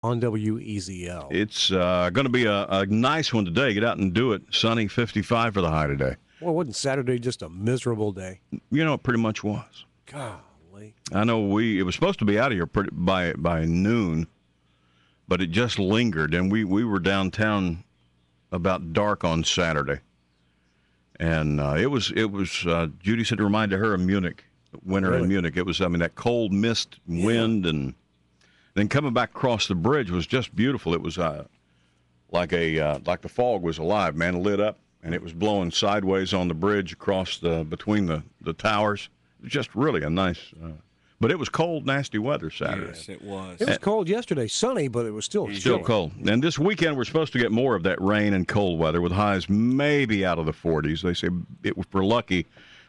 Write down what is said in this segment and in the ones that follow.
on WEZL. It's going to be a nice one today. Get out and do it. Sunny, 55 for the high today. Well, wasn't Saturday just a miserable day? You know, it pretty much was. Golly. I know it was supposed to be out of here by noon, but it just lingered, and we were downtown about dark on Saturday. And it was Judy said it reminded her of Munich, winter in Munich. It was, that cold mist, wind, and then coming back across the bridge was just beautiful. It was like the fog was alive, man. It lit up, and it was blowing sideways on the bridge across between the towers. It was just really a nice, but it was cold, nasty weather Saturday. Yes, it was. It was cold yesterday, sunny, but it was still cold. And this weekend we're supposed to get more of that rain and cold weather with highs maybe out of the 40s. They say if we're lucky,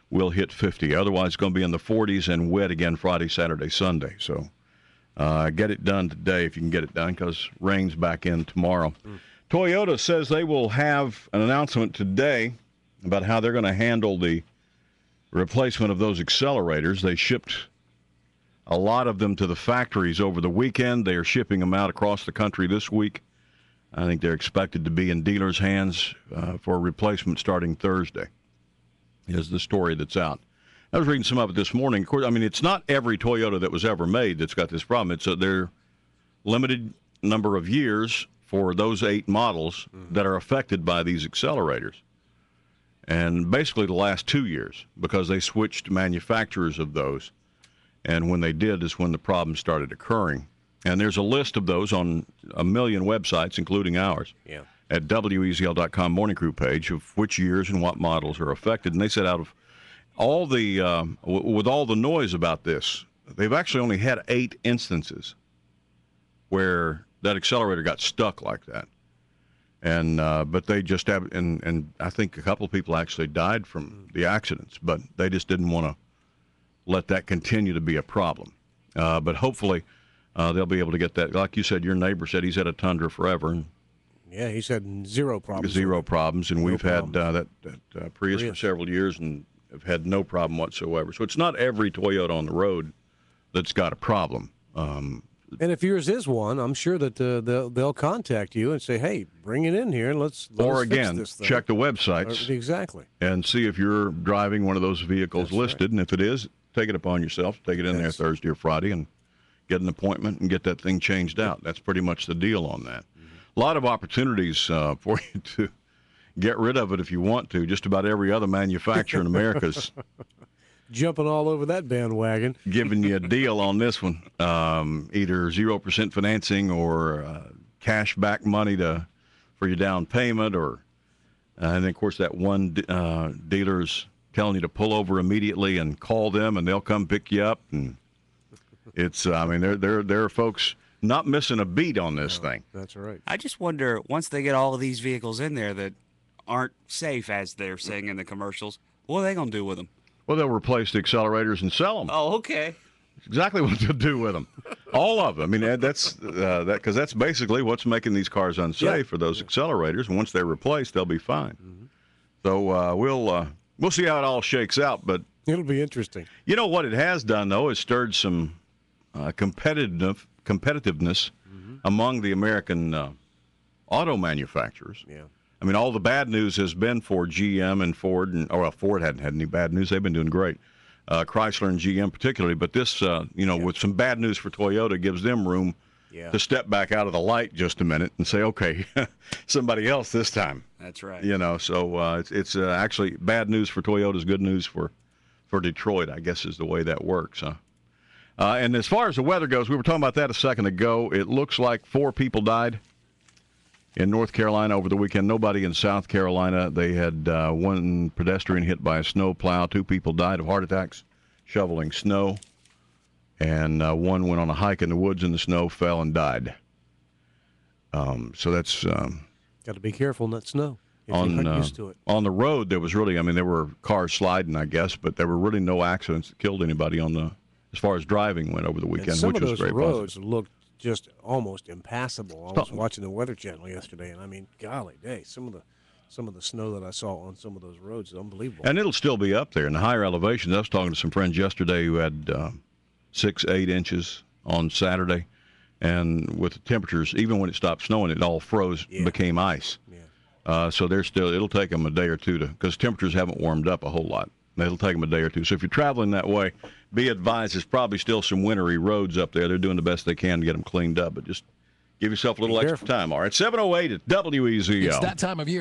we'll hit 50. Otherwise, it's going to be in the 40s and wet again Friday, Saturday, Sunday. So get it done today if you can get it done, because rain's back in tomorrow. Toyota says they will have an announcement today about how they're going to handle the replacement of those accelerators. They shipped a lot of them to the factories over the weekend. They are shipping them out across the country this week. I think they're expected to be in dealers' hands for replacement starting Thursday, is the story that's out. I was reading some of it this morning. Of course, it's not every Toyota that was ever made that's got this problem. It's their limited number of years for those 8 models that are affected by these accelerators. And basically the last 2 years, because they switched manufacturers of those. And when they did is when the problem started occurring. And there's a list of those on a million websites, including ours, at WEZL.com Morning Crew page of which years and what models are affected. And they said out of all the, with all the noise about this, they've actually only had 8 instances where that accelerator got stuck like that. And but they just have, and I think a couple of people actually died from the accidents, but they just didn't want to let that continue to be a problem. But hopefully they'll be able to get that. Like you said, your neighbor said he's had a Tundra forever. And yeah, he said zero problems. Zero problems, and we've had that Prius for several years and have had no problem whatsoever. So it's not every Toyota on the road that's got a problem. And if yours is one, I'm sure that they'll contact you and say, "Hey, bring it in here and let's or fix again, this thing." check the websites exactly and see if you're driving one of those vehicles listed, and if it is, take it upon yourself, take it in there Thursday or Friday, and get an appointment and get that thing changed out. That's pretty much the deal on that. A lot of opportunities for you to get rid of it if you want to. Just about every other manufacturer in America's jumping all over that bandwagon, giving you a deal on this one. Either 0% financing or cash back money for your down payment, or and then of course that one dealer's telling you to pull over immediately and call them, and they'll come pick you up. And it's there are folks not missing a beat on this thing. That's right. I just wonder, once they get all of these vehicles in there that aren't safe, as they're saying in the commercials, what are they going to do with them? Well, they'll replace the accelerators and sell them. Oh, okay. Exactly what they'll do with them. All of them. That's because that's basically what's making these cars unsafe for those accelerators. And once they're replaced, they'll be fine. So we'll see how it all shakes out. But it'll be interesting. You know what it has done, though, is stirred some competitiveness among the American auto manufacturers. Yeah. All the bad news has been for GM and Ford, Ford hadn't had any bad news. They've been doing great. Chrysler and GM particularly, but this, with some bad news for Toyota, gives them room to step back out of the light just a minute and say, okay, somebody else this time. That's right. So it's actually bad news for Toyota is good news for Detroit, I guess is the way that works. And as far as the weather goes, we were talking about that a second ago. It looks like 4 people died in North Carolina over the weekend. Nobody in South Carolina. They had one pedestrian hit by a snow plow. 2 people died of heart attacks shoveling snow. And one went on a hike in the woods in the snow, fell, and died. So that's... got to be careful in that snow if you're not used to it. On the road, there was really... there were cars sliding, I guess, but there were really no accidents that killed anybody as far as driving went over the weekend, which was very positive. Some of those roads looked just almost impassable. I was watching the Weather Channel yesterday, and golly day, some of the snow that I saw on some of those roads is unbelievable. And it'll still be up there in the higher elevations. I was talking to some friends yesterday who had 6-8 inches on Saturday, And with the temperatures, even when it stopped snowing, it all froze, became ice. Yeah. So it'll take them a day or two because temperatures haven't warmed up a whole lot. It'll take them a day or two. So if you're traveling that way, be advised there's probably still some wintry roads up there. They're doing the best they can to get them cleaned up, but just give yourself a little extra time. All right, 7:08 at WEZL. It's that time of year.